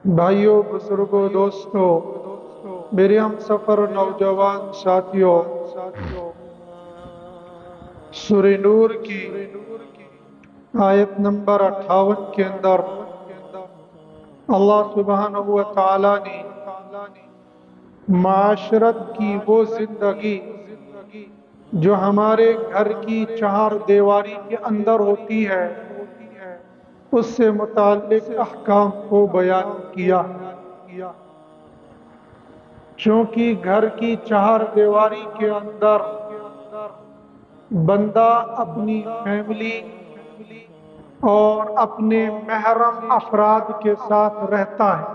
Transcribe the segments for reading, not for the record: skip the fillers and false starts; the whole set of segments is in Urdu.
بھائیوں، بزرگوں، دوستوں، میرے ہم سفر نوجوان ساتھیوں، سورہ نور کی آیت نمبر 58 کے اندر اللہ سبحانہ و تعالی نے معاشرت کی وہ زندگی جو ہمارے گھر کی چہار دیواری کے اندر ہوتی ہے اس سے متعلق احکام کو بیان کیا ہے۔ چونکہ گھر کی چہار دیواری کے اندر بندہ اپنی فیملی اور اپنے محرم افراد کے ساتھ رہتا ہے،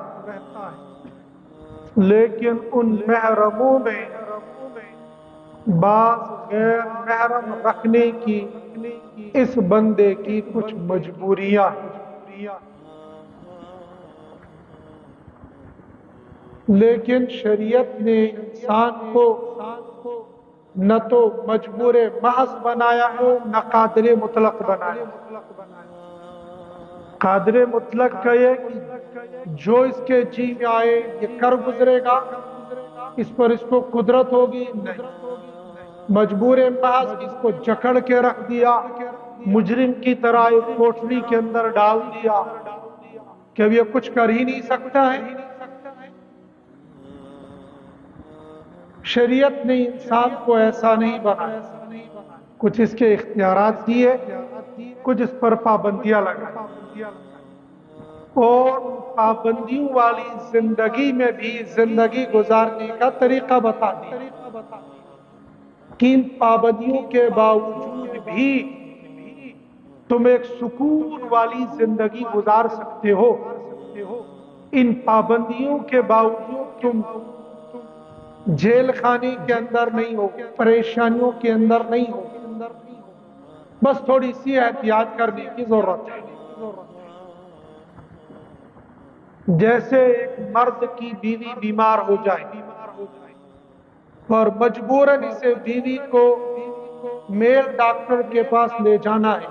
لیکن ان محرموں میں بعض غیر محرم رکھنے کی اس بندے کی کچھ مجبوریاں ہیں، لیکن شریعت نے انسان کو نہ تو مجبور محض بنایا ہے نہ قادر مطلق بنایا ہے۔ قادر مطلق کا یہ کہ جو اس کے جی میں آئے یہ کر گزرے گا، اس پر اس کو قدرت ہوگی، نہیں۔ مجبور محض اس کو جکڑ کے رکھ دیا، مجرم کی طرح ایک کوٹری کے اندر ڈال دیا کہ اب یہ کچھ کر ہی نہیں سکتا ہے۔ شریعت نے انسان کو ایسا نہیں بنایا، کچھ اس کے اختیارات دیے، کچھ اس پر پابندیاں لگائی، اور پابندیوں والی زندگی میں بھی زندگی گزارنے کا طریقہ بتا دیا کہ ان پابندیوں کے باوجود بھی تم ایک سکون والی زندگی گزار سکتے ہو۔ ان پابندیوں کے باوجود تم جیل خانے کے اندر نہیں ہو، پریشانیوں کے اندر نہیں ہو، بس تھوڑی سی احتیاط کرنے کی ضرورت ہے۔ جیسے ایک مرد کی بیوی بیمار ہو جائے اور مجبوراً اسے بیوی کو میل ڈاکٹر کے پاس لے جانا ہے،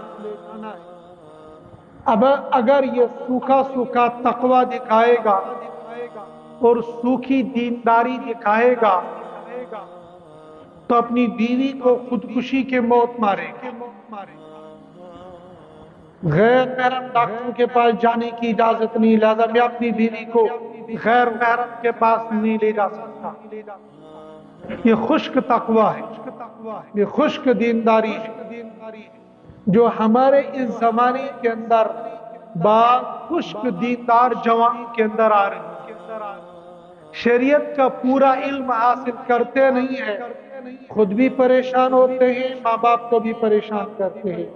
اب اگر یہ سوکھا سوکھا تقوی دکھائے گا اور سوکھی دینداری دکھائے گا تو اپنی بیوی کو خودکشی کے موت مارے گا۔ غیر محرم ڈاکٹر کے پاس جانے کی اجازت نہیں، لہذا میں اپنی بیوی کو غیر محرم کے پاس نہیں لے جا سکتا۔ یہ خشک تقوی ہے، یہ خشک دینداری ہے جو ہمارے اس زمانے کے اندر بعض خشک دیندار جوان کے اندر آ رہی ہے۔ شریعت کا پورا علم حاصل کرتے نہیں ہیں، خود بھی پریشان ہوتے ہیں، ماں باپ کو بھی پریشان کرتے ہیں،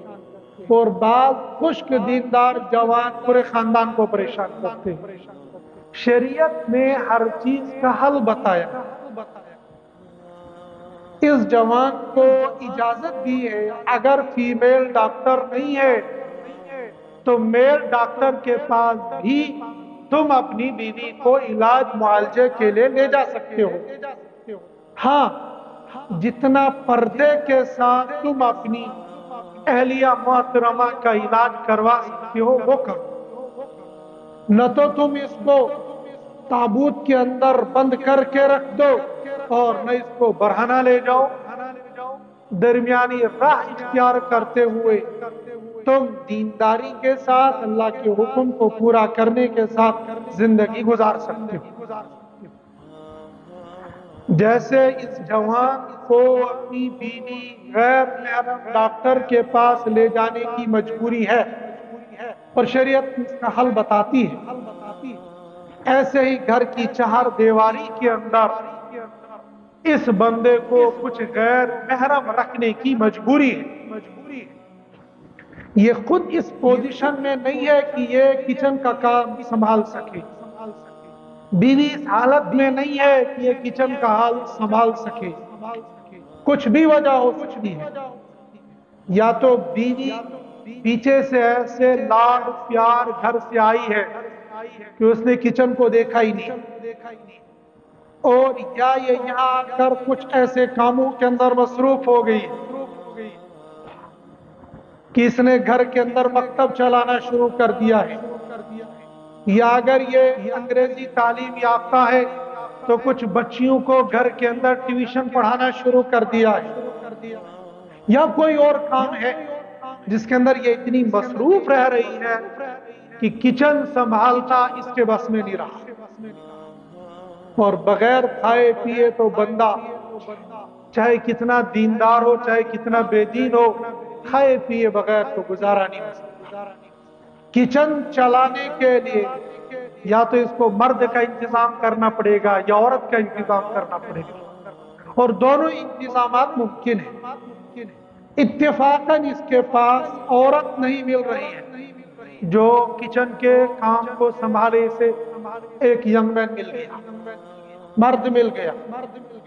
اور بعض خشک دیندار جوان پورے خاندان کو پریشان کرتے ہیں۔ شریعت نے ہر چیز کا حل بتایا۔ اس جوان کو اجازت دی ہے، اگر فیمیل ڈاکٹر نہیں ہے تو میل ڈاکٹر کے پاس بھی تم اپنی بیوی کو علاج معالجے کے لیے لے جا سکتے ہو۔ ہاں، جتنا پردے کے ساتھ تم اپنی اہلیہ محترمہ کا علاج کروا سکتے ہو وہ کرو، نہ تو تم اس کو تابوت کے اندر بند کر کے رکھ دو اور نہ اس کو برہنہ لے جاؤ۔ درمیانی راہ اختیار کرتے ہوئے تم دینداری کے ساتھ اللہ کے حکم کو پورا کرنے کے ساتھ زندگی گزار سکتے ہو۔ جیسے اس جوان کو اپنی بیوی غیر محرم ڈاکٹر کے پاس لے جانے کی مجبوری ہے اور شریعت اس کا حل بتاتی ہے، ایسے ہی گھر کی چہار دیواری کے اندر اس بندے کو کچھ غیر محرم رکھنے کی مجبوری ہے۔ یہ خود اس پوزیشن میں نہیں ہے کہ یہ کچن کا کام سنبھال سکے، بیوی اس حالت میں نہیں ہے کہ یہ کچن کا حال سنبھال سکے، کچھ بھی وجہ ہو سکتی ہے، یا تو بیوی پیچھے سے ایسے لاڈ پیار گھر سے آئی ہے کہ اس نے کچن کو دیکھا ہی نہیں، اور یا یہ یہاں آ کر کچھ ایسے کاموں کے اندر مصروف ہو گئی کہ اس نے گھر کے اندر مکتب چلانا شروع کر دیا ہے، یا اگر یہ انگریزی تعلیم یافتہ ہے تو کچھ بچیوں کو گھر کے اندر ٹیوشن پڑھانا شروع کر دیا ہے، یا کوئی اور کام ہے جس کے اندر یہ اتنی مصروف رہ رہی ہے کہ کچن سنبھالنا اس کے بس میں نہیں رہا، اور بغیر کھائے پیے تو بندہ چاہے کتنا دیندار ہو چاہے کتنا بے دین ہو، کھائے پیے بغیر تو گزارا نہیں ہو سکتا۔ کچن چلانے کے لیے یا تو اس کو مرد کا انتظام کرنا پڑے گا یا عورت کا انتظام کرنا پڑے گا، اور دونوں انتظامات ممکن ہیں۔ اتفاقاً اس کے پاس عورت نہیں مل رہی ہے جو کچن کے کام کو سنبھالے، سے ایک ینگ مین مل گیا، مرد مل گیا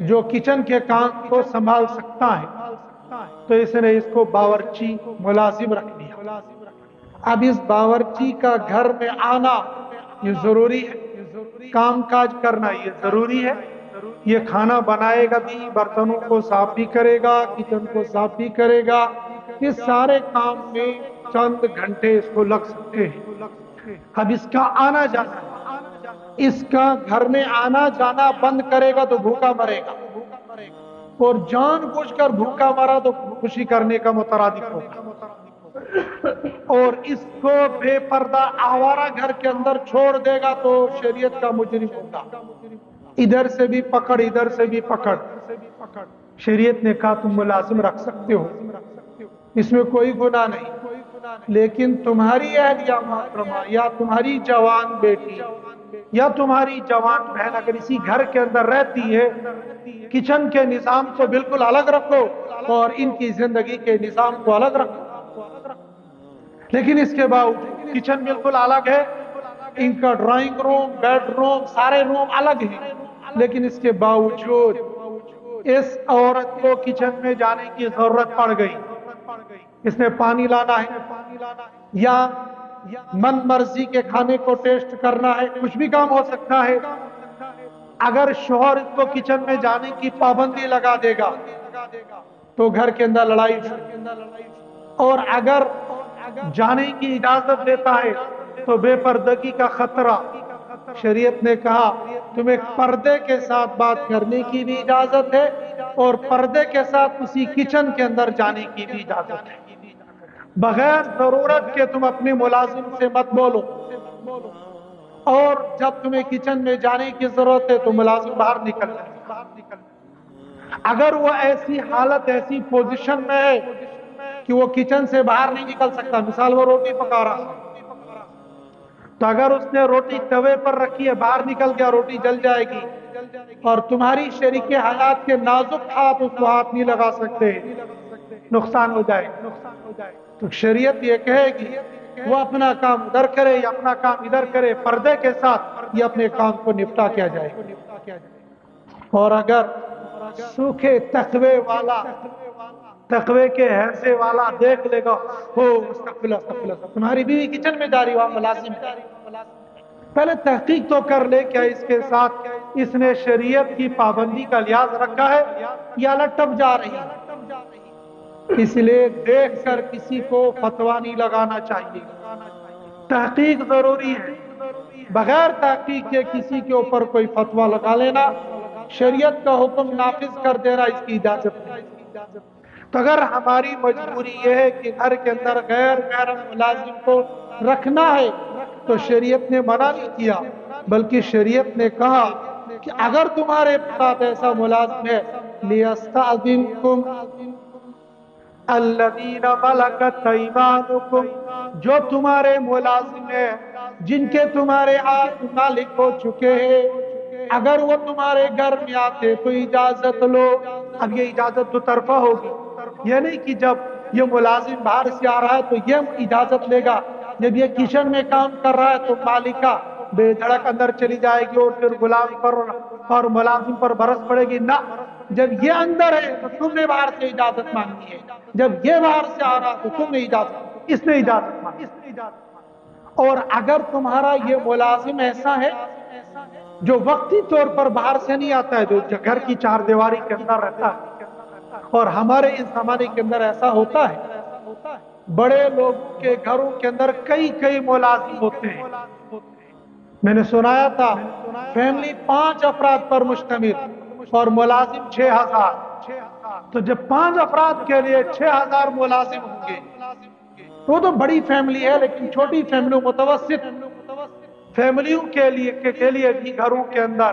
جو کچن کے کام کو سنبھال سکتا ہے، تو اس نے اس کو باورچی ملازم رکھ دیا۔ اب اس باورچی کا گھر میں آنا یہ ضروری ہے، کام کاج کرنا یہ ضروری ہے، یہ کھانا بنائے گا بھی، برتنوں کو صاف بھی کرے گا، کچن کو صاف بھی کرے گا، اس سارے کام میں چند گھنٹے اس کو لگ سکتے ہیں۔ اب اس کا آنا جانا ہے، اس کا گھر میں آنا جانا بند کرے گا تو بھوکا مرے گا، اور جان بوجھ کر بھوکا مرا تو خوشی کرنے کا مترادف ہوگا، اور اس کو بے پردہ آوارہ گھر کے اندر چھوڑ دے گا تو شریعت کا مجرم ہوگا، ادھر سے بھی پکڑ ادھر سے بھی پکڑ۔ شریعت نے کہا تم ملازم رکھ سکتے ہو، اس میں کوئی گناہ نہیں، لیکن تمہاری اہلیہ محترمہ یا تمہاری جوان بیٹی یا تمہاری جوان بہن اگر اسی گھر کے اندر رہتی ہے، کچن کے نظام کو بالکل الگ رکھو اور ان کی زندگی کے نظام کو الگ رکھو، لیکن اس کے باوجود کچن بالکل الگ ہے، ان کا ڈرائنگ روم بیڈ روم سارے روم الگ ہیں، لیکن اس کے باوجود اس عورت کو کچن میں جانے کی ضرورت پڑ گئی، اس نے پانی لانا ہے یا من مرضی کے کھانے کو ٹیسٹ کرنا ہے، کچھ بھی کام ہو سکتا ہے، اگر شوہر اس کو کچن میں جانے کی پابندی لگا دے گا تو گھر کے اندر لڑائی، اور اگر جانے کی اجازت دیتا ہے تو بے پردگی کا خطرہ۔ شریعت نے کہا تمہیں پردے کے ساتھ بات کرنے کی بھی اجازت ہے اور پردے کے ساتھ اسی کچن کے اندر جانے کی بھی اجازت ہے، بغیر ضرورت کے تم اپنے ملازم سے مت بولو، اور جب تمہیں کچن میں جانے کی ضرورت ہے تو ملازم باہر نکل جائے۔ اگر وہ ایسی حالت ایسی پوزیشن میں ہے کہ وہ کچن سے باہر نہیں نکل سکتا، مثال وہ روٹی پکا رہا تو اگر اس نے روٹی توے پر رکھی ہے باہر نکل گیا روٹی جل جائے گی، اور تمہاری شریک حیات کے نازک ہاتھ اس کو ہاتھ نہیں لگا سکتے، نقصان ہو جائے، تو شریعت یہ کہے گی وہ اپنا کام ادھر کرے یا اپنا کام ادھر کرے، پردے کے ساتھ یہ اپنے کام کو نپٹا کیا جائے۔ اور اگر سوکھے تقوی والا، تقوی کے حیثے والا دیکھ لے گا، استغفر اللہ استغفر اللہ، تمہاری بیوی کچن میں جا رہی وہاں ملازم ہے، پہلے تحقیق تو کر لے کیا اس کے ساتھ اس نے شریعت کی پابندی کا لحاظ رکھا ہے یا لٹپ جا رہی ہے۔ اس لیے دیکھ کر کسی کو فتویٰ نہیں لگانا چاہیے، تحقیق ضروری ہے، بغیر تحقیق کے کسی کے اوپر کوئی فتویٰ لگا لینا، شریعت کا حکم نافذ کر دینا، اس کی اجازت نہیں۔ تو اگر ہماری مجبوری یہ ہے کہ گھر کے اندر غیر محرم ملازم کو رکھنا ہے تو شریعت نے منع نہیں کیا، بلکہ شریعت نے کہا کہ اگر تمہارے ساتھ ایسا ملازم ہے لِيَسْتَأْذِنْكُمْ الَّذِينَ مَلَكَتْ أَيْمَانُكُمْ، جو تمہارے ملازم ہیں جن کے تمہارے ہاتھ مالک ہو چکے ہیں، اگر وہ تمہارے گھر میں آتے تو اجازت لو۔ اب یہ اجازت دو طرفہ ہوگی، یہ نہیں کہ جب یہ ملازم باہر سے آ رہا ہے تو یہ اجازت لے گا، جب یہ کچن میں کام کر رہا ہے تو مالکہ بے دھڑک اندر چلی جائے گی اور پھر غلام پر اور ملازم پر برس پڑے گی، نہ، جب یہ اندر ہے تو تم نے باہر سے اجازت مانگی ہے، جب یہ باہر سے آ رہا تو تم نے اجازت، اس نے اجازت مانگی۔ اور اگر تمہارا یہ ملازم ایسا ہے جو وقتی طور پر باہر سے نہیں آتا ہے، جو گھر کی چار دیواری کے اندر رہتا ہے، اور ہمارے اس زمانے کے اندر ایسا ہوتا ہے، بڑے لوگوں کے گھروں کے اندر کئی کئی ملازم ہوتے ہیں، میں نے سنایا تھا فیملی 5 افراد پر مشتمل اور ملازم 6000، تو جب 5 افراد کے لیے 6000 ملازم ہوں گے وہ تو بڑی فیملی ہے، لیکن چھوٹی فیملی متوسط فیملیوں کے لیے بھی گھروں کے اندر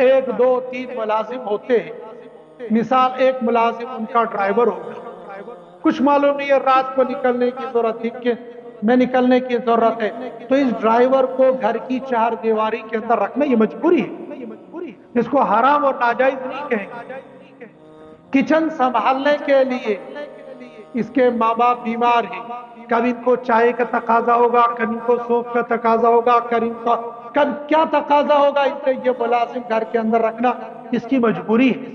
1 2 3 ملازم ہوتے ہیں۔ مثال ایک ملازم ان کا ڈرائیور ہوگا، کچھ معلوم نہیں ہے رات کو نکلنے کی ضرورت ہے کہ میں نکلنے کی ضرورت ہے، تو اس ڈرائیور کو گھر کی 4 دیواری کے اندر رکھنا یہ مجبوری ہے، اس کو حرام اور ناجائز نہیں کہیں گے۔ کچن سنبھالنے کے لیے اس کے ماں باپ بیمار ہیں، کبھی ان کو چائے کا تقاضا ہوگا، کبھی ان کو سوپ کا تقاضا ہوگا، کب کیا تقاضا ہوگا، اس لیے یہ ملازم گھر کے اندر رکھنا اس کی مجبوری ہے۔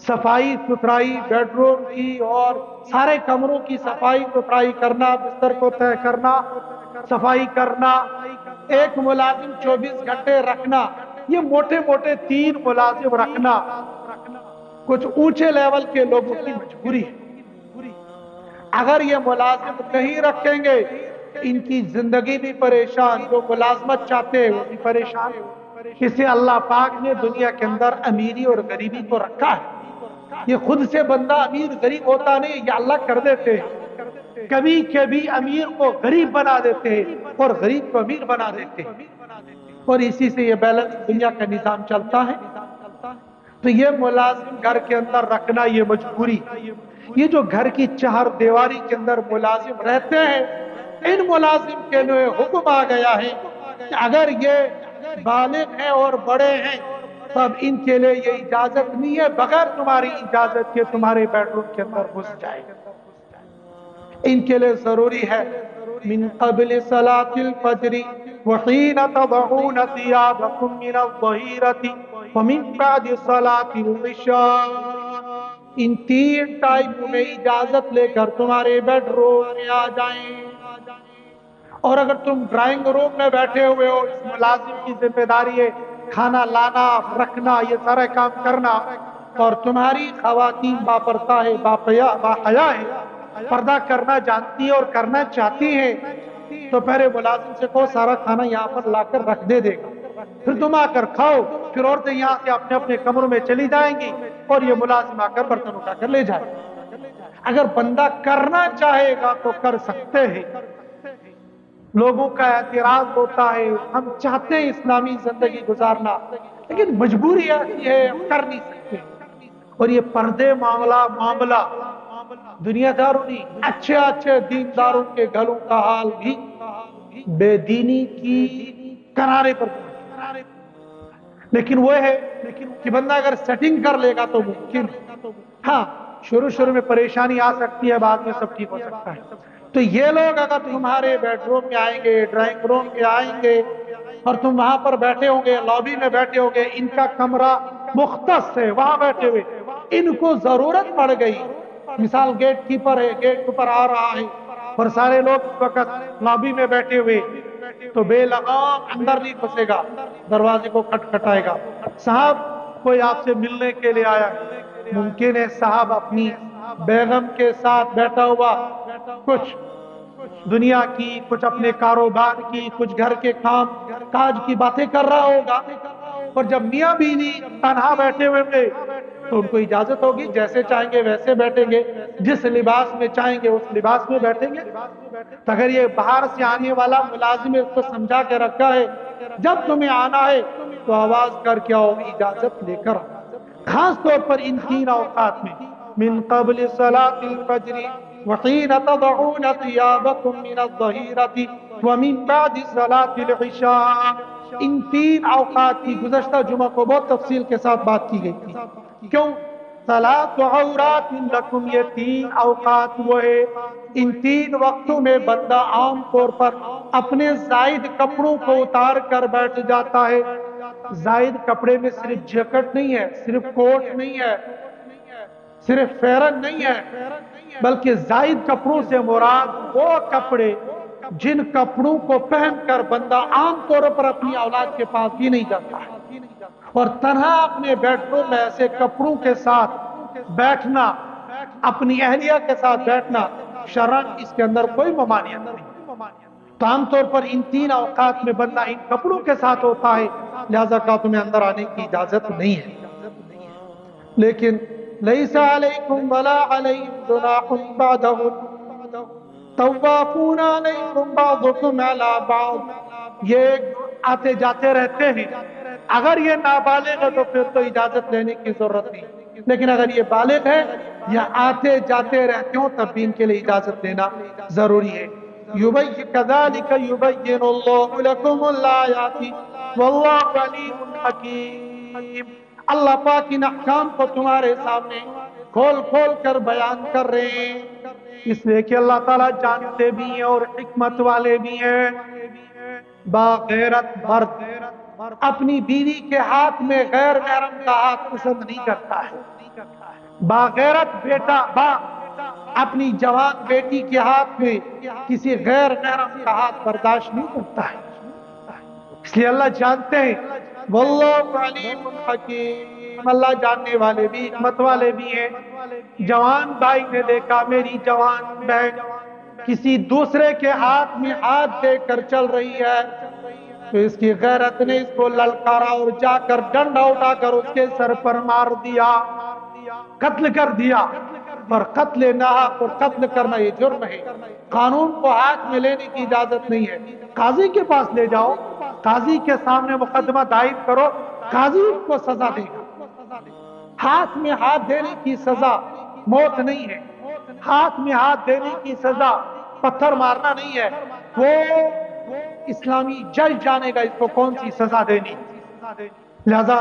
صفائی ستھرائی بیڈ روم کی اور سارے کمروں کی صفائی ستھرائی کرنا، بستر کو طے کرنا، صفائی کرنا، ایک ملازم 24 گھنٹے رکھنا، یہ موٹے موٹے 3 ملازم رکھنا کچھ اونچے لیول کے لوگوں کی مجبوری ہے۔ اگر یہ ملازم نہیں رکھیں گے ان کی زندگی بھی پریشان، جو ملازمت چاہتے ہیں وہ بھی پریشان۔ اس سے اللہ پاک نے دنیا کے اندر امیری اور غریبی کو رکھا ہے، یہ خود سے بندہ امیر غریب ہوتا نہیں، یہ اللہ کر دیتے ہیں، کبھی کبھی امیر کو غریب بنا دیتے ہیں اور غریب کو امیر بنا دیتے ہیں، اور اسی سے یہ بیلنس دنیا کا نظام چلتا ہے۔ تو یہ ملازم گھر کے اندر رکھنا یہ مجبوری، یہ جو گھر کی 4 دیواری کے اندر ملازم رہتے ہیں ان ملازم کے لیے حکم آ گیا ہے کہ اگر یہ بالغ ہیں اور بڑے ہیں تب ان کے لیے یہ اجازت نہیں ہے بغیر تمہاری اجازت کے تمہارے بیڈ روم کے اندر گھس جائے، ان کے لیے ضروری ہے من قبل صلاة الفجر وحین تضعون ثیابکم من الظہیرة ومن بعد صلاة العشاء، ان 3 ٹائموں میں اجازت لے کر تمہارے بیڈ روم میں آ جائیں۔ اور اگر تم ڈرائنگ روم میں بیٹھے ہوئے ہو، اس ملازم کی ذمہ داری ہے کھانا لانا رکھنا یہ سارا کام کرنا، اور تمہاری خواتین باپردہ ہے باحیا ہے، پردہ کرنا جانتی ہے اور کرنا چاہتی ہیں، تو پہلے ملازم سے کہو سارا کھانا یہاں پر لا کر رکھ دے گا، پھر تم آ کر کھاؤ، پھر عورتیں یہاں سے اپنے اپنے کمروں میں چلی جائیں گی اور یہ ملازم آ کر برتن اٹھا کر لے جائے۔ اگر بندہ کرنا چاہے گا تو کر سکتے ہیں، لوگوں کا اعتراض ہوتا ہے ہم چاہتے ہیں اسلامی زندگی گزارنا لیکن مجبوری ایسی ہے ہم کر نہیں سکتے، اور یہ پردے معاملہ دنیا داروں نہیں، اچھے اچھے دینداروں کے گھروں کا حال بھی بے دینی کی کنارے پر پہنچا، لیکن وہ ہے کہ بندہ اگر سیٹنگ کر لے گا تو ممکن ہے، ہاں شروع میں پریشانی آ سکتی ہے، بعد میں سب ٹھیک ہو سکتا ہے۔ تو یہ لوگ اگر تمہارے بیڈ روم میں آئیں گے، ڈرائنگ روم میں آئیں گے اور تم وہاں پر بیٹھے ہوں گے، لابی میں بیٹھے ہوں گے، ان کا کمرہ مختص ہے وہاں بیٹھے ہوئے، ان کو ضرورت پڑ گئی، مثال گیٹ کیپر ہے، گیٹ کیپر آ رہا ہے اور سارے لوگ اس وقت لابی میں بیٹھے ہوئے، تو بے لگام اندر نہیں پھنسے گا، دروازے کو کھٹکھٹائے گا، صاحب کوئی آپ سے ملنے کے لیے آیا، ممکن ہے صاحب اپنی بیگم کے ساتھ بیٹھا ہوا کچھ دنیا کی، کچھ اپنے کاروبار کی، کچھ گھر کے کام کاج کی باتیں کر رہا ہوگا، اور جب میاں بیوی تنہا بیٹھے ہوئے تھے تو ان کو اجازت ہوگی جیسے چاہیں گے ویسے بیٹھیں گے، جس لباس میں چاہیں گے اس لباس میں بیٹھیں گے۔ تو اگر یہ باہر سے آنے والا ملازم اس کو سمجھا کے رکھا ہے جب تمہیں آنا ہے تو آواز کر کے آؤ، اجازت لے کر آؤ، خاص طور پر ان 3 اوقات میں من قبل صلاة الفجر وحین تضعون ثیابکم من الظہیرة ومن بعد صلاة العشاء، ان 3 اوقات کی گزشتہ جمعہ کو بہت تفصیل کے ساتھ بات کی گئی تھی، کیوں؟ ثلاث عورات لکم، یہ 3 اوقات وہ ہے، ان 3 وقتوں میں بندہ عام طور پر اپنے زائد کپڑوں کو اتار کر بیٹھ جاتا ہے۔ زائد کپڑے میں صرف جیکٹ نہیں ہے، صرف کوٹ نہیں ہے، صرف فیرن نہیں ہے، بلکہ زائد کپڑوں سے مراد وہ کپڑے جن کپڑوں کو پہن کر بندہ عام طور پر اپنی اولاد کے پاس بھی نہیں جاتا ہے، اور تنہا اپنے بیڈ روم میں ایسے کپڑوں کے ساتھ بیٹھنا، اپنی اہلیہ کے ساتھ بیٹھنا شرعاً اس کے اندر کوئی ممانعت نہیں، تو عام طور پر ان 3 اوقات میں بندہ ان کپڑوں کے ساتھ ہوتا ہے، لہذا کہا تمہیں اندر آنے کی اجازت نہیں ہے۔ لیکن لیس علیکم ولا علیہم جناح بعدہم طوافون علیکم بعضکم علی بعض، یہ آتے جاتے رہتے ہیں، اگر یہ نابالغ ہے تو پھر تو اجازت لینے کی ضرورت نہیں، لیکن اگر یہ بالغ ہے یا آتے جاتے رہتے ہوں تب بھی ان کے لیے اجازت لینا ضروری ہے۔ کذالک یبین اللہ لکم الآیات واللہ علیم حکیم، اللہ پاک ان احکام کو تمہارے سامنے کھول کھول کر بیان کر رہے ہیں، اس لیے کہ اللہ تعالیٰ جانتے بھی ہیں اور حکمت والے بھی ہیں۔ باغیرت مرد اپنی بیوی کے ہاتھ میں غیر محرم کا ہاتھ پسند نہیں کرتا ہے، باغیرت بیٹا باپ اپنی جوان بیٹی کے ہاتھ میں کسی غیر محرم کا ہاتھ برداشت نہیں کرتا ہے، اس لیے اللہ جانتے ہیں۔ واللہ علیم حکیم، اللہ جاننے والے بھی حکمت والے بھی ہیں۔ جوان بھائی نے دیکھا میری جوان بہن کسی دوسرے کے ہاتھ میں ہاتھ دے کر چل رہی ہے تو اس کی غیرت نے اس کو للکارا اور جا کر ڈنڈا اٹھا کر اس کے سر پر مار دیا، قتل کر دیا، اور قتل ناحق اور قتل کرنا یہ جرم ہے، قانون کو ہاتھ میں لینے کی اجازت نہیں ہے۔ قاضی کے پاس لے جاؤ، قاضی کے سامنے مقدمہ دائر کرو، قاضی کو سزا دے گا۔ ہاتھ میں ہاتھ دینے کی سزا موت نہیں ہے، ہاتھ میں ہاتھ دینے کی سزا پتھر مارنا نہیں ہے، وہ اسلامی جج جانے گا اس کو کون سی سزا دینی۔ لہذا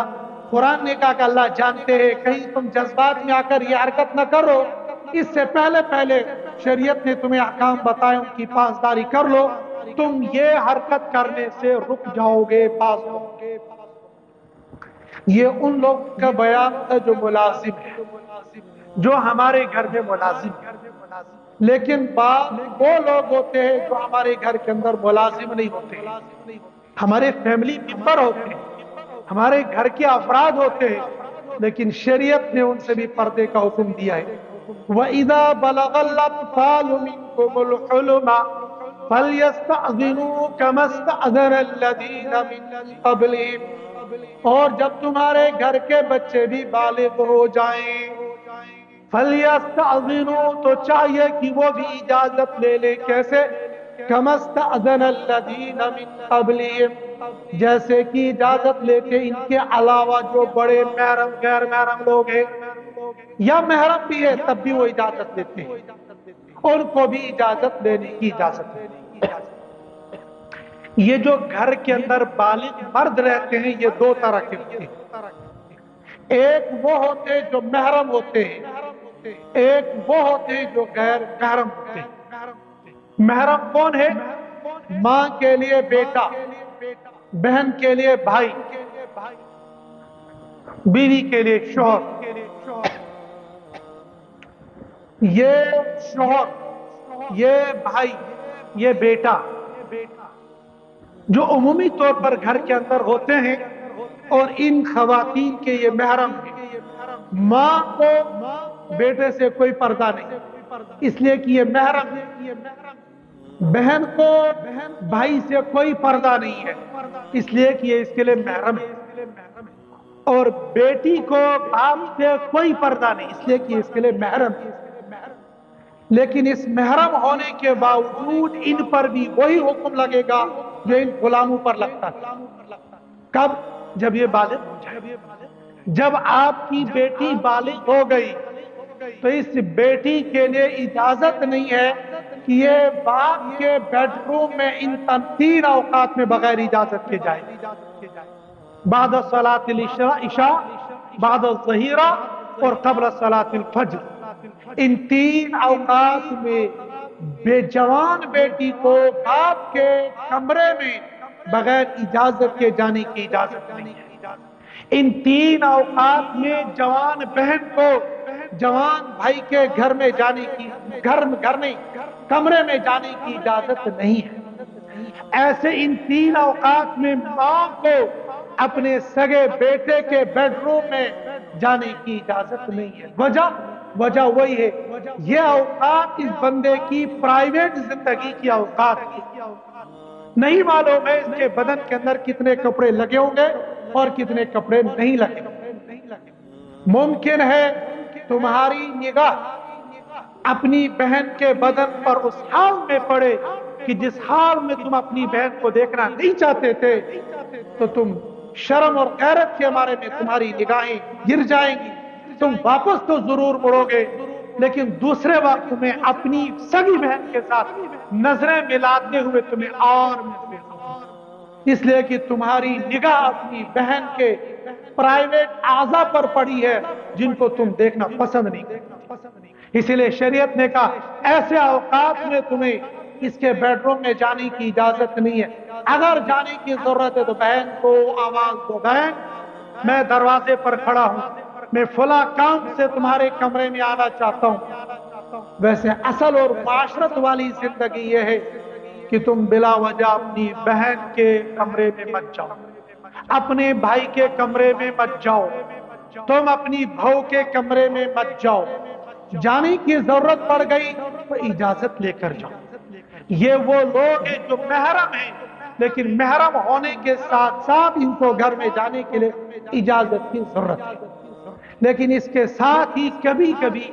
قرآن نے کہا کہ اللہ جانتے ہیں، کہیں تم جذبات میں آ کر یہ حرکت نہ کرو، اس سے پہلے شریعت نے تمہیں احکام بتائے، ان کی پاسداری کر لو، تم یہ حرکت کرنے سے رک جاؤ گے، باز ہو گے۔ یہ ان لوگوں کا بیان تھا جو ملازم ہے، جو ہمارے گھر میں ملازم ہے، لیکن وہ لوگ ہوتے ہیں جو ہمارے گھر کے اندر ملازم نہیں ہوتے، ہمارے فیملی ممبر ہوتے ہیں، ہمارے گھر کے افراد ہوتے ہیں، لیکن شریعت نے ان سے بھی پردے کا حکم دیا ہے۔ وَإِذَا بَلَغَ الْأَطْفَالُ مِنْكُمُ الْحُلُمَ فَلْيَسْتَأْذِنُوا كَمَا اسْتَأْذَنَ الَّذِينَ مِنْ قَبْلِهِمْ، اور جب تمہارے گھر کے بچے بھی بالغ ہو جائیں، فَلْيَسْتَأْذِنُوا تو چاہیے کہ وہ بھی اجازت لے لیں، کیسے؟ كَمَا اسْتَأْذَنَ الَّذِينَ مِنْ قَبْلِهِمْ، جیسے کہ اجازت لیتے ان کے علاوہ جو بڑے محرم غیر محرم لوگ ہیں، یا محرم بھی ہے تب بھی وہ اجازت لیتے ہیں، ان کو بھی اجازت لینے کی اجازت ہے۔ یہ جو گھر کے اندر بالغ مرد رہتے ہیں یہ دو طرح کے ہوتے ہیں، ایک وہ ہوتے ہیں جو محرم ہوتے ہیں، ایک وہ ہوتے ہیں جو غیر محرم ہوتے ہیں۔ محرم کون ہے؟ ماں کے لیے بیٹا، بہن کے لیے بھائی، بیوی کے لیے شوہر۔ یہ شوہر، یہ بھائی، یہ بیٹا جو عمومی طور پر گھر کے اندر ہوتے ہیں، اور ان خواتین کے یہ محرم ہیں۔ ماں کو بیٹے سے کوئی پردہ نہیں، اس لیے کہ یہ محرم ہے۔ بہن کو بھائی سے کوئی پردہ نہیں ہے، اس لیے کہ یہ اس کے لیے محرم ہے، اور بیٹی کو باپ سے کوئی پردہ نہیں، اس لیے کہ اس کے لیے محرم ہے۔ لیکن اس محرم ہونے کے باوجود ان پر بھی وہی حکم لگے گا جو ان غلاموں پر لگتا ہے۔ کب؟ جب یہ بالغ ہو جائے۔ جب آپ کی بیٹی بالغ ہو گئی تو اس بیٹی کے لیے اجازت نہیں ہے کہ یہ باپ کے بیڈ روم میں ان 3 اوقات میں بغیر اجازت کے جائے، بعد صلاۃ العشاء، بعد الظہیرہ، اور قبل صلاۃ الفجر۔ ان 3 اوقات میں بے جوان بیٹی کو باپ کے کمرے میں بغیر اجازت کے جانے کی اجازت نہیں ہے۔ ان 3 اوقات میں جوان بہن کو جوان بھائی کے گھر میں جانے کی، گھر نہیں، کمرے میں جانے کی اجازت نہیں ہے۔ ایسے ان 3 اوقات میں ماں کو اپنے سگے بیٹے کے بیڈ روم میں جانے کی اجازت نہیں ہے۔ وجہ وجہ وہی ہے، یہ اوقات اس بندے کی پرائیویٹ زندگی کی اوقات ہے۔ نہیں معلوم ہے اس کے بدن کے اندر کتنے کپڑے لگے ہوں گے اور کتنے کپڑے نہیں لگے۔ ممکن ہے تمہاری نگاہ اپنی بہن کے بدن پر اس حال میں پڑے کہ جس حال میں تم اپنی بہن کو دیکھنا نہیں چاہتے تھے، تو تم شرم اور غیرت کے مارے میں تمہاری نگاہیں گر جائیں گی، تم واپس تو ضرور مڑو گے، لیکن دوسرے وقت میں اپنی سگی بہن کے ساتھ نظریں ملاتے ہوئے تمہیں اور محسوس ہوگی، اس لیے کہ تمہاری نگاہ اپنی بہن کے پرائیویٹ اعضاء پر پڑی ہے جن کو تم دیکھنا پسند نہیں کرتے۔ اسی لیے شریعت نے کہا ایسے اوقات میں تمہیں اس کے بیڈ روم میں جانے کی اجازت نہیں ہے، اگر جانے کی ضرورت ہے تو بہن کو آواز دو، بہن میں دروازے پر کھڑا ہوں، میں فلاں کام سے تمہارے کمرے میں آنا چاہتا ہوں۔ ویسے اصل اور معاشرت والی زندگی یہ ہے کہ تم بلا وجہ اپنی بہن کے کمرے میں مت جاؤ، اپنے بھائی کے کمرے میں مت جاؤ، تم اپنی بہو کے کمرے میں مت جاؤ، جانے کی ضرورت پڑ گئی تو اجازت لے کر جاؤ۔ یہ وہ لوگ ہیں جو محرم ہیں، لیکن محرم ہونے کے ساتھ ساتھ ان کو گھر میں جانے کے لیے اجازت کی ضرورت ہے، لیکن اس کے ساتھ ہی کبھی کبھی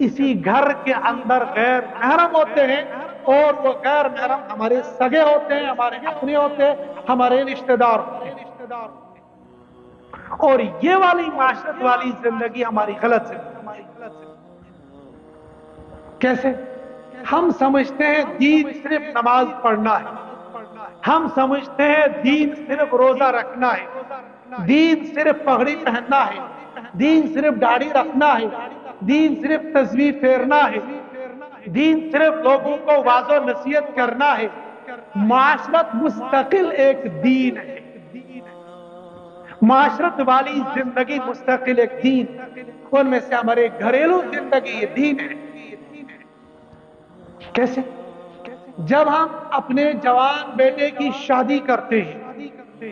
اسی گھر کے اندر غیر محرم ہوتے ہیں، اور وہ غیر محرم ہمارے سگے ہوتے ہیں، ہمارے اپنے ہوتے ہیں، ہمارے رشتہ دار ہوتے ہیں، اور یہ والی معاشرت والی زندگی ہماری غلط زندگی۔ کیسے؟ ہم سمجھتے ہیں دین صرف نماز پڑھنا ہے، ہم سمجھتے ہیں دین صرف روزہ رکھنا ہے، دین صرف پگڑی پہننا ہے، دین صرف داڑھی رکھنا ہے، دین صرف تسبیح پھیرنا ہے، دین صرف لوگوں کو واعظ و نصیحت کرنا ہے۔ معاشرت مستقل ایک دین ہے، معاشرت والی زندگی مستقل ایک دین، ان میں سے ہمارے گھریلو زندگی یہ دین ہے۔ کیسے؟ جب ہم اپنے جوان بیٹے کی شادی کرتے ہیں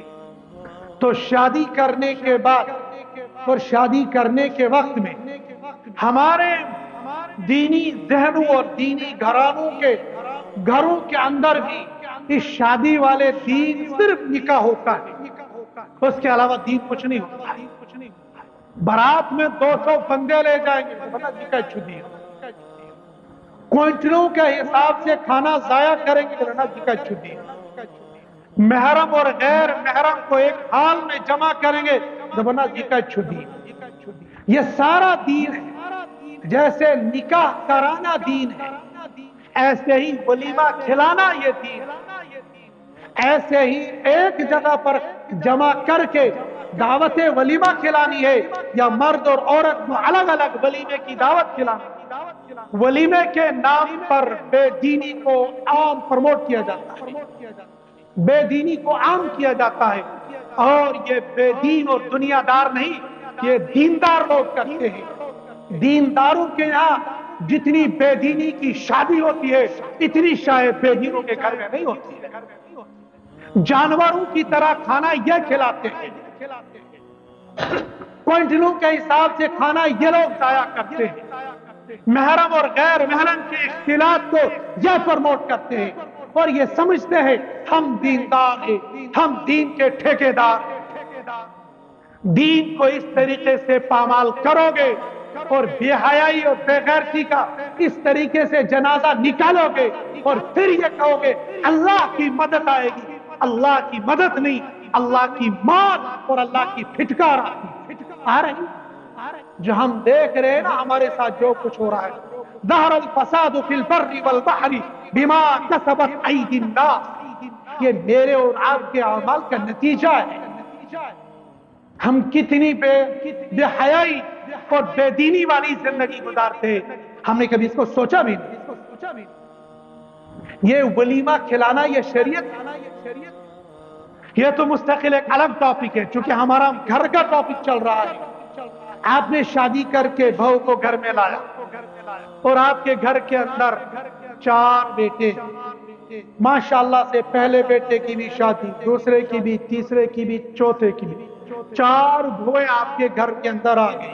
تو شادی کرنے کے بعد اور شادی کرنے کے وقت میں ہمارے دینی ذہنوں اور دینی گھروں کے اندر بھی اس شادی والے دین صرف نکاح ہوتا ہے، اس کے علاوہ دین کچھ نہیں ہوتا ہے۔ بارات میں 200 بندے لے جائیں گے تو نکاح چھٹی ہے، کوئنٹلوں کے حساب سے کھانا ضائع کریں گے تو نکاح چھٹی ہے، محرم اور غیر محرم کو ایک حال میں جمع کریں گے تو نکاح چھٹی ہے۔ یہ سارا دین ہے، جیسے نکاح کرانا دین ہے، ایسے ہی ولیمہ کھلانا یہ دین ہے، ایسے ہی ایک جگہ پر جمع کر کے دعوت ولیمہ کھلانی ہے یا مرد اور عورت کو الگ الگ ولیمے کی دعوت کھلانی۔ ولیمے کے نام پر بے دینی کو عام پروموٹ کیا جاتا ہے، بے دینی کو عام کیا جاتا ہے، اور یہ بے دین اور دنیا دار نہیں، یہ دیندار لوگ کرتے ہیں۔ دینداروں کے یہاں جتنی بے دینی کی شادی ہوتی ہے اتنی شاید بے دینوں کے گھر میں نہیں ہوتی ہے۔ جانوروں کی طرح کھانا یہ کھلاتے ہیں، کوئنٹلوں کے حساب سے کھانا یہ لوگ ضائع کرتے ہیں، محرم اور غیر محرم کے اختلاط کو یہ پروموٹ کرتے ہیں، اور یہ سمجھتے ہیں ہم دیندار ہیں، ہم دین کے ٹھیکیدار ہیں۔ دین کو اس طریقے سے پامال کرو گے اور بے حیائی اور بے غیرتی کا اس طریقے سے جنازہ نکالو گے اور پھر یہ کہو گے اللہ کی مدد آئے گی، اللہ کی مدد نہیں، اللہ کی موت اور اللہ کی پھٹکار آ رہی۔ جو ہم دیکھ رہے ہیں نا ہمارے ساتھ جو کچھ ہو رہا ہے، ظہر الفساد فی البر والبحر بما کسبت ایدی الناس، یہ میرے اور آپ کے اعمال کا نتیجہ ہے۔ ہم کتنی بے حیائی اور بے دینی والی زندگی گزارتے ہیں، ہم نے کبھی اس کو سوچا بھی نہیں۔ یہ ولیمہ کھلانا یہ شریعت، یہ تو مستقل ایک الگ ٹاپک ہے، چونکہ ہمارا گھر کا ٹاپک چل رہا ہے۔ آپ نے شادی کر کے بہو کو گھر میں لایا اور آپ کے گھر کے اندر 4 بیٹے، ماشاءاللہ سے پہلے بیٹے کی بھی شادی، دوسرے کی بھی، تیسرے کی بھی، چوتھے کی بھی، 4 بھوئیں آپ کے گھر کے اندر آ گئی۔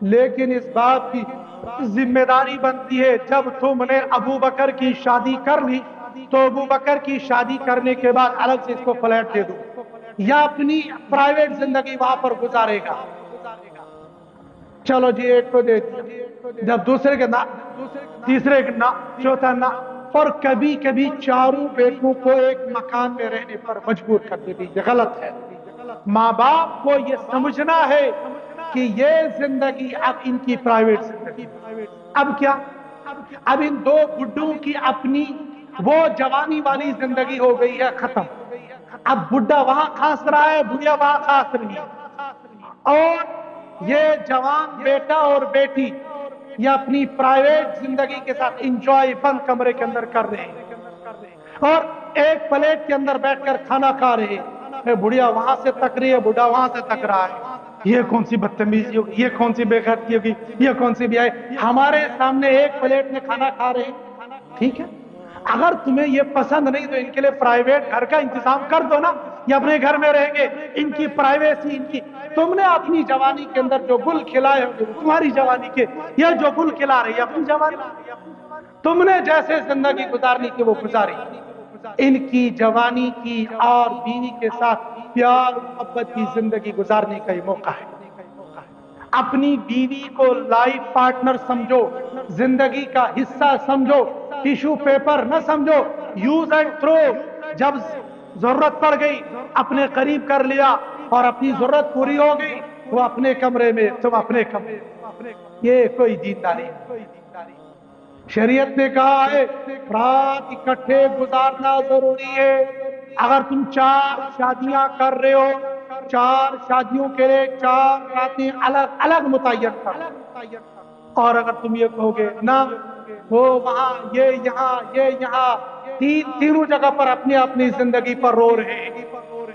لیکن اس بات کی ذمہ داری بنتی ہے جب تم نے ابو بکر کی شادی کر لی تو ابو بکر کی شادی کرنے کے بعد الگ سے اس کو فلیٹ دے دو یا اپنی پرائیویٹ زندگی وہاں پر گزارے گا. چلو جی ایک کو دے دیا, جب دوسرے کے نہ, تیسرے کے نہ, چوتھا نہ, اور کبھی کبھی چاروں بیٹوں کو ایک مکان میں رہنے پر مجبور کر دیتی. یہ غلط ہے. ماں باپ کو یہ سمجھنا ہے کہ یہ زندگی اب ان کی پرائیویٹ زندگی. اب کیا, اب ان دو بڈھوں کی اپنی وہ جوانی والی زندگی ہو گئی ہے ختم. اب بڈھا وہاں کھانس رہا ہے, بڑھیا وہاں کھانس رہی ہے, اور یہ جوان بیٹا اور بیٹی یہ اپنی پرائیویٹ زندگی کے ساتھ انجوائے بند کمرے کے اندر کر رہے ہیں اور ایک پلیٹ کے اندر بیٹھ کر کھانا کھا رہے ہیں. بڑھیا وہاں سے تک رہی ہے, بڑھا وہاں سے تک رہا ہے. یہ کون سی بدتمیزی ہوگی, یہ کون سی بے غیرتی ہوگی, یہ کون سی بھی آئے. ہمارے سامنے ایک پلیٹ میں کھانا کھا رہے ہیں. ٹھیک ہے, اگر تمہیں یہ پسند نہیں تو ان کے لیے پرائیویٹ گھر کا انتظام کر دو نا, یہ اپنے گھر میں رہیں گے, ان کی پرائیویسی, ان کی. تم نے اپنی جوانی کے اندر جو گل کھلائے ہوں گے تمہاری جوانی کے, یہ جو گل کھلا رہی ہے اپنی جوانی, تم نے جیسے زندگی گزارنی کی وہ گزاری. ان کی جوانی کی اور بیوی کے ساتھ پیار محبت کی زندگی گزارنے کا یہ موقع ہے. اپنی بیوی کو لائف پارٹنر سمجھو, زندگی کا حصہ سمجھو, ٹیشو پیپر نہ سمجھو, یوز اینڈ تھرو. جب ضرورت پڑ گئی اپنے قریب کر لیا اور اپنی ضرورت پوری ہو گئی وہ اپنے کمرے میں, تم اپنے کمرے. یہ کوئی دینداری نہیں. شریعت نے کہا ہے رات اکٹھے گزارنا ضروری ہے. اگر تم 4 شادیاں کر رہے ہو, 4 شادیوں کے لیے 4 راتیں الگ الگ متعین کرو. اور اگر تم یہ کہو گے نہ وہ وہاں یہ یہاں تینوں جگہ پر اپنی اپنی زندگی پر رو رہے ہیں.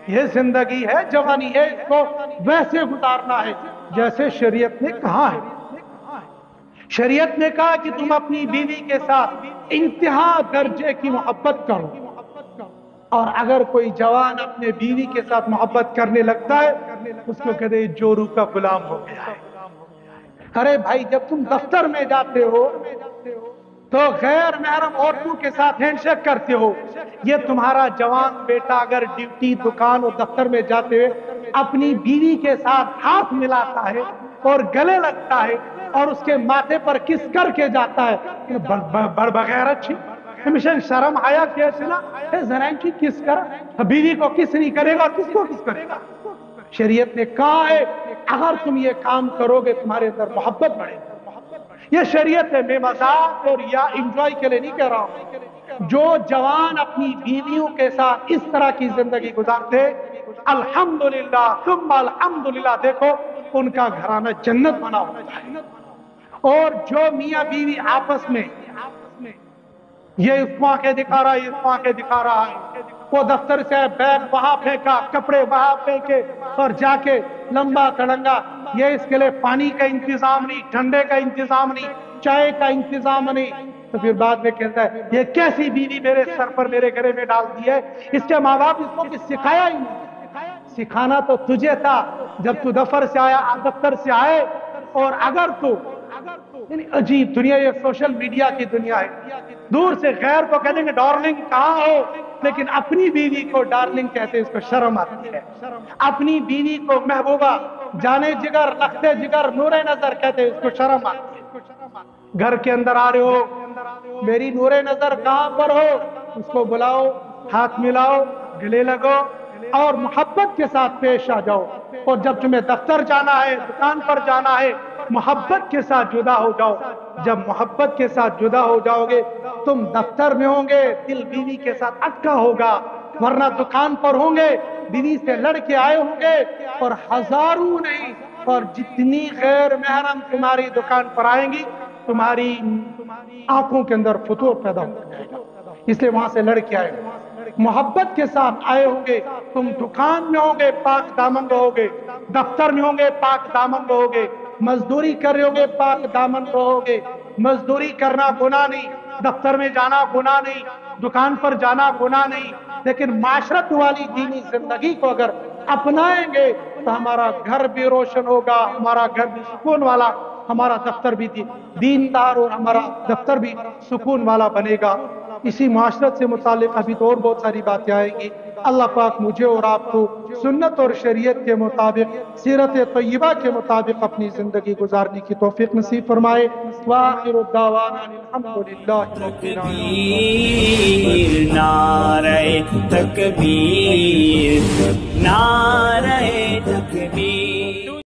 یہ زندگی ہے, جوانی ہے, اس کو ویسے گزارنا ہے جیسے شریعت نے کہا ہے. شریعت نے کہا کہ تم اپنی بیوی کے ساتھ انتہا درجے کی محبت کرو. اور اگر کوئی جوان اپنے بیوی کے ساتھ محبت کرنے لگتا ہے اس کو کہتے ہیں جورو کا غلام ہو گیا ہے. ارے بھائی, جب تم دفتر میں جاتے ہو تو غیر محرم عورتوں کے ساتھ ہینڈ شیک کرتے ہو. یہ تمہارا جوان بیٹا اگر ڈیوٹی, دکان اور دفتر میں جاتے ہوئے اپنی بیوی کے ساتھ ہاتھ ملاتا ہے اور گلے لگتا ہے اور اس کے ماتھے پر کس کر کے جاتا ہے, بڑ بغیر اچھی ہمیشہ شرم آیا کیسے نا ذرائن کی کس کر, بیوی کو کس نہیں کرے گا, کس کو کس کرے گا. شریعت نے کہا ہے اگر تم یہ کام کرو گے تمہارے اندر محبت بڑھے گی. یہ شریعت ہے, میں مذاق اور یا انجوائے کے لیے نہیں کہہ رہا ہوں. جو جوان اپنی بیویوں کے ساتھ اس طرح کی زندگی گزارتے الحمدللہ ثم الحمدللہ, دیکھو ان کا گھرانہ جنت بنا ہوتا ہے. اور جو میاں بیوی آپس میں یہ اس کو آنکھیں دکھا رہا ہے, اس کو آنکھیں دکھا رہا ہے, وہ دفتر سے بیگ وہاں پھینکا, کپڑے وہاں پھینکے اور جا کے لمبا تڑنگا, یہ اس کے لیے پانی کا انتظام نہیں, ٹھنڈے کا انتظام نہیں, چائے کا انتظام نہیں, تو پھر بعد میں کہتا ہے یہ کیسی بیوی میرے سر پر میرے گھر میں ڈال دی ہے. اس کے ماں باپ اس کو کچھ سکھایا ہی نہیں. سکھانا تو تجھے تھا جب تو دفتر سے آئے. اور اگر تو عجیب دنیا, یہ سوشل میڈیا کی دنیا ہے, دور سے غیر کو کہہ دیں گے ڈارلنگ کہاں ہو, لیکن اپنی بیوی کو ڈارلنگ کہتے ہیں, اس کو شرم آتی ہے. اپنی بیوی کو محبوبہ, جانے جگر, لختے جگر, نور نظر کہتے ہیں, اس کو شرم آتی ہے. گھر کے اندر آ رہے ہو, میری نور نظر کہاں پر ہو, اس کو بلاؤ, ہاتھ ملاؤ, گلے لگو اور محبت کے ساتھ پیش آ جاؤ. اور جب تمہیں دفتر جانا ہے, دکان پر جانا ہے, محبت کے ساتھ جدا ہو جاؤ. جب محبت کے ساتھ جدا ہو جاؤ گے تم دفتر میں ہوں گے, دل بیوی کے ساتھ اٹکا ہوگا, ورنہ دکان پر ہوں گے, بیوی سے لڑ کے آئے ہوں گے, اور ہزاروں نہیں اور جتنی غیر محرم تمہاری دکان پر آئیں گی تمہاری آنکھوں کے اندر فتور پیدا ہو جائے گا. اس لیے وہاں سے لڑ کے آئے ہو, محبت کے ساتھ آئے ہوں گے. تم دکان میں ہوں گے پاک دامن رہو گے, دفتر میں ہوں گے پاک دامن رہو گے, مزدوری کر رہے ہوں گے پاک دامن رہو گے. مزدوری کرنا گناہ نہیں, دفتر میں جانا گناہ نہیں, دکان پر جانا گناہ نہیں, لیکن معاشرت والی دینی زندگی کو اگر اپنائیں گے تو ہمارا گھر بھی روشن ہوگا, ہمارا گھر بھی سکون والا ہمارا دفتر بھی دیندار اور ہمارا دفتر بھی سکون والا بنے گا۔ اسی معاشرت سے متعلق ابھی تو اور بہت ساری باتیں آئیں گی۔ اللہ پاک مجھے اور آپ کو سنت اور شریعت کے مطابق، سیرت طیبہ کے مطابق اپنی زندگی گزارنے کی توفیق نصیب فرمائے۔ وآخر الدعوانا الحمدللہ رب العالمین۔ تکبیر، نعرہ تکبیر، نعرہ